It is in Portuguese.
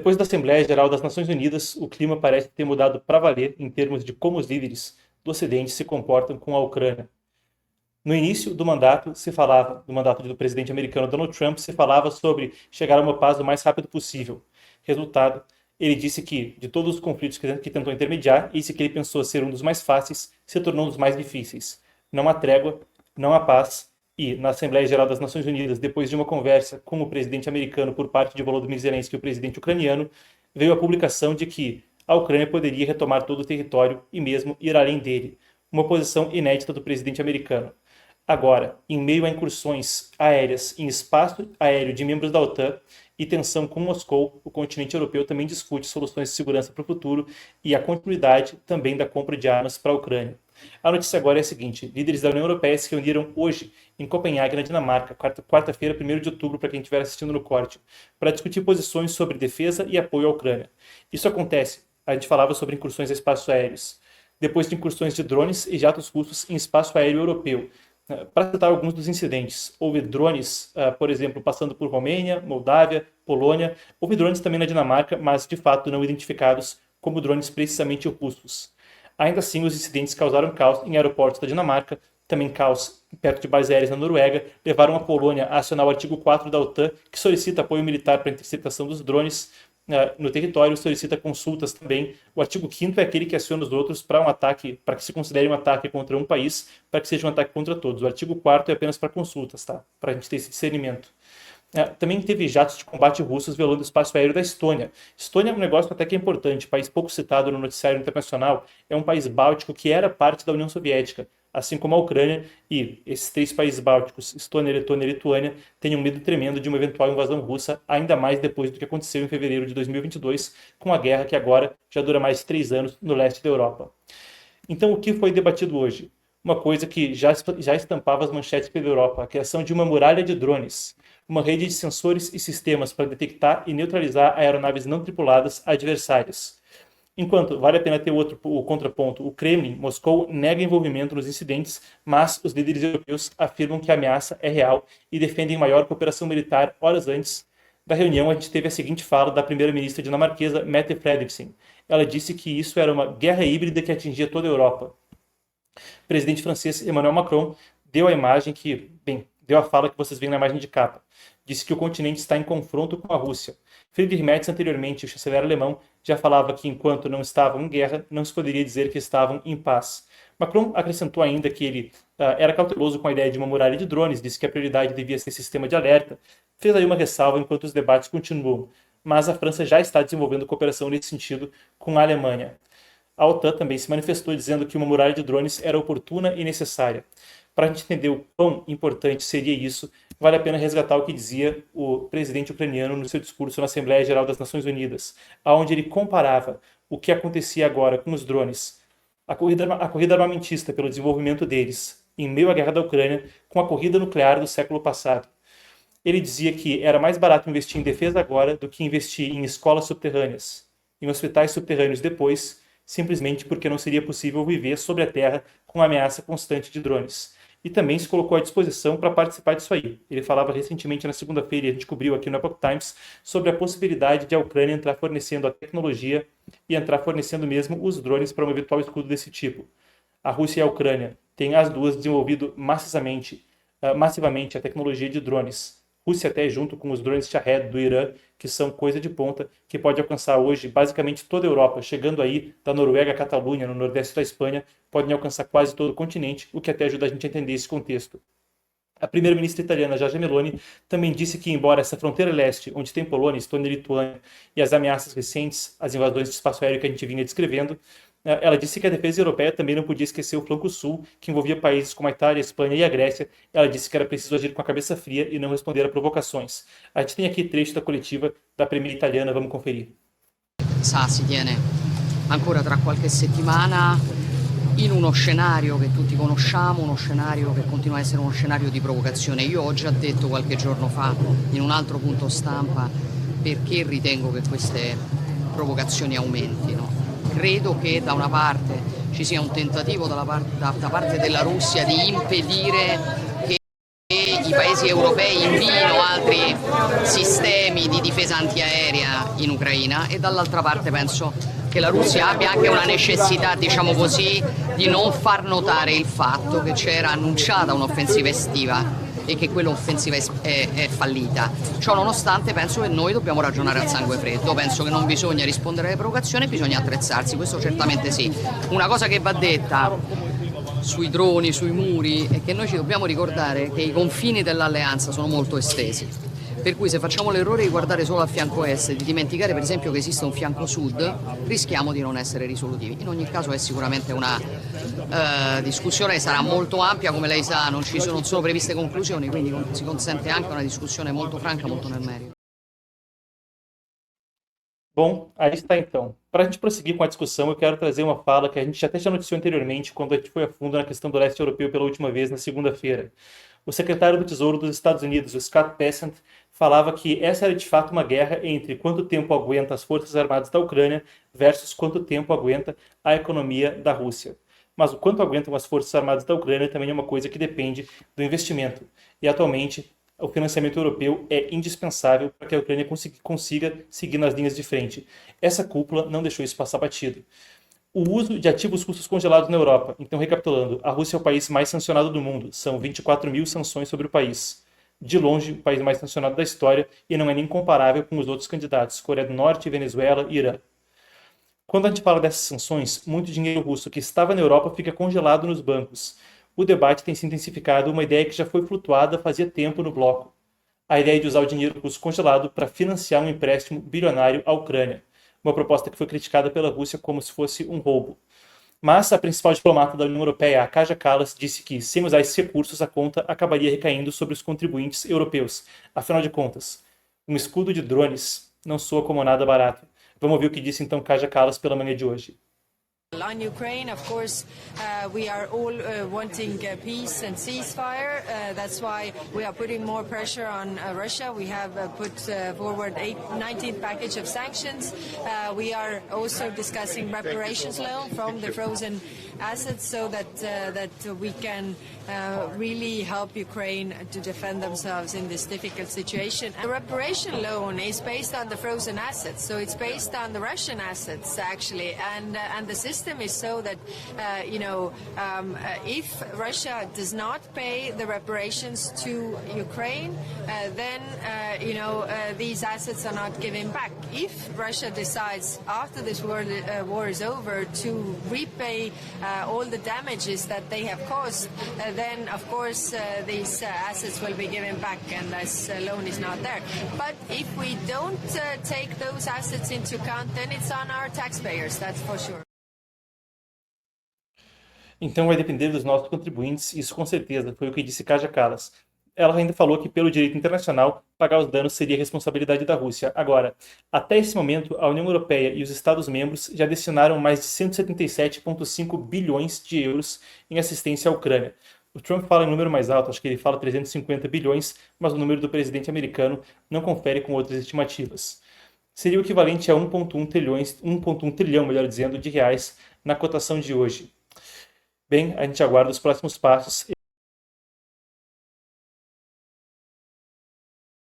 Depois da Assembleia Geral das Nações Unidas, o clima parece ter mudado para valer em termos de como os líderes do Ocidente se comportam com a Ucrânia. No início do mandato do presidente americano Donald Trump, se falava sobre chegar a uma paz o mais rápido possível. Resultado, ele disse que, de todos os conflitos que tentou intermediar, esse que ele pensou ser um dos mais fáceis se tornou um dos mais difíceis. Não há trégua, não há paz, e, na Assembleia Geral das Nações Unidas, depois de uma conversa com o presidente americano por parte de Volodymyr Zelensky e o presidente ucraniano, veio a publicação de que a Ucrânia poderia retomar todo o território e mesmo ir além dele, uma posição inédita do presidente americano. Agora, em meio a incursões aéreas em espaço aéreo de membros da OTAN e tensão com Moscou, o continente europeu também discute soluções de segurança para o futuro e a continuidade também da compra de armas para a Ucrânia. A notícia agora é a seguinte: líderes da União Europeia se reuniram hoje em Copenhague, na Dinamarca, quarta-feira, 1º de outubro, para quem estiver assistindo no corte, para discutir posições sobre defesa e apoio à Ucrânia. Isso acontece, a gente falava sobre incursões a espaços aéreos, depois de incursões de drones e jatos russos em espaço aéreo europeu. Para citar alguns dos incidentes, houve drones, por exemplo, passando por Romênia, Moldávia, Polônia. Houve drones também na Dinamarca, mas de fato não identificados como drones precisamente russos. Ainda assim, os incidentes causaram caos em aeroportos da Dinamarca, também caos perto de bases aéreas na Noruega, levaram a Polônia a acionar o artigo 4 da OTAN, que solicita apoio militar para a interceptação dos drones no território, solicita consultas também. O artigo 5º é aquele que aciona os outros para um ataque, para que se considere um ataque contra um país, para que seja um ataque contra todos. O artigo 4º é apenas para consultas, tá? Para a gente ter esse discernimento. Também teve jatos de combate russos violando o espaço aéreo da Estônia. Estônia é um negócio até que é importante, país pouco citado no noticiário internacional, é um país báltico que era parte da União Soviética, assim como a Ucrânia, e esses 3 países bálticos, Estônia, Letônia e Lituânia, têm um medo tremendo de uma eventual invasão russa, ainda mais depois do que aconteceu em fevereiro de 2022, com a guerra que agora já dura mais de 3 anos no leste da Europa. Então, o que foi debatido hoje? Uma coisa que já estampava as manchetes pela Europa, a criação de uma muralha de drones, uma rede de sensores e sistemas para detectar e neutralizar aeronaves não tripuladas adversárias. Enquanto vale a pena ter o contraponto, o Kremlin, Moscou, nega envolvimento nos incidentes, mas os líderes europeus afirmam que a ameaça é real e defendem maior cooperação militar. Horas antes da reunião, a gente teve a seguinte fala da primeira-ministra dinamarquesa, Mette Frederiksen. Ela disse que isso era uma guerra híbrida que atingia toda a Europa. O presidente francês Emmanuel Macron deu a fala que vocês veem na imagem de capa. Disse que o continente está em confronto com a Rússia. Friedrich Merz, anteriormente, o chanceler alemão, já falava que enquanto não estavam em guerra, não se poderia dizer que estavam em paz. Macron acrescentou ainda que ele era cauteloso com a ideia de uma muralha de drones, disse que a prioridade devia ser sistema de alerta. Fez aí uma ressalva enquanto os debates continuam. Mas a França já está desenvolvendo cooperação nesse sentido com a Alemanha. A OTAN também se manifestou dizendo que uma muralha de drones era oportuna e necessária. Para a gente entender o quão importante seria isso, vale a pena resgatar o que dizia o presidente ucraniano no seu discurso na Assembleia Geral das Nações Unidas, onde ele comparava o que acontecia agora com os drones, a corrida armamentista pelo desenvolvimento deles, em meio à guerra da Ucrânia, com a corrida nuclear do século passado. Ele dizia que era mais barato investir em defesa agora do que investir em escolas subterrâneas, em hospitais subterrâneos depois, simplesmente porque não seria possível viver sobre a terra com a ameaça constante de drones. E também se colocou à disposição para participar disso aí. Ele falava recentemente na segunda-feira, e a gente cobriu aqui no Epoch Times, sobre a possibilidade de a Ucrânia entrar fornecendo a tecnologia e entrar fornecendo mesmo os drones para um eventual escudo desse tipo. A Rússia e a Ucrânia têm as duas desenvolvido massivamente a tecnologia de drones. Rússia até junto com os drones Shahed do Irã, que são coisa de ponta, que pode alcançar hoje basicamente toda a Europa, chegando aí da Noruega a Catalunha, no nordeste da Espanha, podem alcançar quase todo o continente, o que até ajuda a gente a entender esse contexto. A primeira-ministra italiana, Giorgia Meloni, também disse que, embora essa fronteira leste, onde tem Polônia, Estônia e Lituânia, e as ameaças recentes, as invasões de espaço aéreo que a gente vinha descrevendo, ela disse que a defesa europeia também não podia esquecer o flanco sul, que envolvia países como a Itália, a Espanha e a Grécia. Ela disse que era preciso agir com a cabeça fria e não responder a provocações. A gente tem aqui trecho da coletiva da premier italiana, vamos conferir. Si tiene ancora tra qualche settimana in uno scenario che tutti conosciamo, uno scenario che continua a essere uno scenario di provocazione. Io ho già detto qualche giorno fa in un altro punto stampa perché ritengo che queste provocazioni aumentino. Credo che da una parte ci sia un tentativo da parte della Russia di impedire che i paesi europei inviino altri sistemi di difesa antiaerea in Ucraina e dall'altra parte penso che la Russia abbia anche una necessità, diciamo così, di non far notare il fatto che c'era annunciata un'offensiva estiva e che quell'offensiva è fallita. Ciò nonostante penso che noi dobbiamo ragionare a sangue freddo, penso che non bisogna rispondere alle provocazioni, bisogna attrezzarsi, questo certamente sì. Una cosa che va detta sui droni, sui muri, è che noi ci dobbiamo ricordare che i confini dell'alleanza sono molto estesi. Per cui se facciamo l'errore di guardare solo al fianco est e di dimenticare per esempio che esiste un fianco sud, rischiamo di non essere risolutivi. In ogni caso è sicuramente una discussione che sarà molto ampia, come lei sa non sono previste conclusioni, quindi si consente anche una discussione molto franca, molto nel merito. Bom, aí está então. Para a gente prosseguir com a discussão, eu quero trazer uma fala que a gente até já noticiou anteriormente, quando a gente foi a fundo na questão do leste europeu pela última vez, na segunda-feira. O secretário do Tesouro dos Estados Unidos, o Scott Bessent, falava que essa era de fato uma guerra entre quanto tempo aguenta as forças armadas da Ucrânia versus quanto tempo aguenta a economia da Rússia. Mas o quanto aguentam as forças armadas da Ucrânia também é uma coisa que depende do investimento. E atualmente o financiamento europeu é indispensável para que a Ucrânia consiga seguir nas linhas de frente. Essa cúpula não deixou isso passar batido. O uso de ativos russos congelados na Europa. Então, recapitulando, a Rússia é o país mais sancionado do mundo. São 24 mil sanções sobre o país. De longe, o país mais sancionado da história e não é nem comparável com os outros candidatos, Coreia do Norte, Venezuela e Irã. Quando a gente fala dessas sanções, muito dinheiro russo que estava na Europa fica congelado nos bancos. O debate tem se intensificado, uma ideia que já foi flutuada fazia tempo no bloco. A ideia de usar o dinheiro russo congelado para financiar um empréstimo bilionário à Ucrânia. Uma proposta que foi criticada pela Rússia como se fosse um roubo. Mas a principal diplomata da União Europeia, a Kaja Kallas, disse que, sem usar esses recursos, a conta acabaria recaindo sobre os contribuintes europeus. Afinal de contas, um escudo de drones não soa como nada barato. Vamos ouvir o que disse então Kaja Kallas pela manhã de hoje. On Ukraine, of course, we are all wanting peace and ceasefire. That's why we are putting more pressure on Russia. We have put forward 19th package of sanctions. We are also discussing reparations loan from the frozen assets so that we can really help Ukraine to defend themselves in this difficult situation. The reparation loan is based on the frozen assets, so it's based on the Russian assets actually, and the system is so that if Russia does not pay the reparations to Ukraine, then these assets are not given back. If Russia decides after this war is over to repay all the damages that they have caused, then of course these assets will be given back and this loan is not there. But if we don't take those assets into account, then it's on our taxpayers, that's for sure. Então vai depender dos nossos contribuintes, isso com certeza, foi o que disse Kaja Kallas. Ela ainda falou que, pelo direito internacional, pagar os danos seria responsabilidade da Rússia. Agora, até esse momento, a União Europeia e os Estados-membros já destinaram mais de 177,5 bilhões de euros em assistência à Ucrânia. O Trump fala em número mais alto, acho que ele fala 350 bilhões, mas o número do presidente americano não confere com outras estimativas. Seria o equivalente a 1,1 trilhão, melhor dizendo, de reais na cotação de hoje. Bem, a gente aguarda os próximos passos.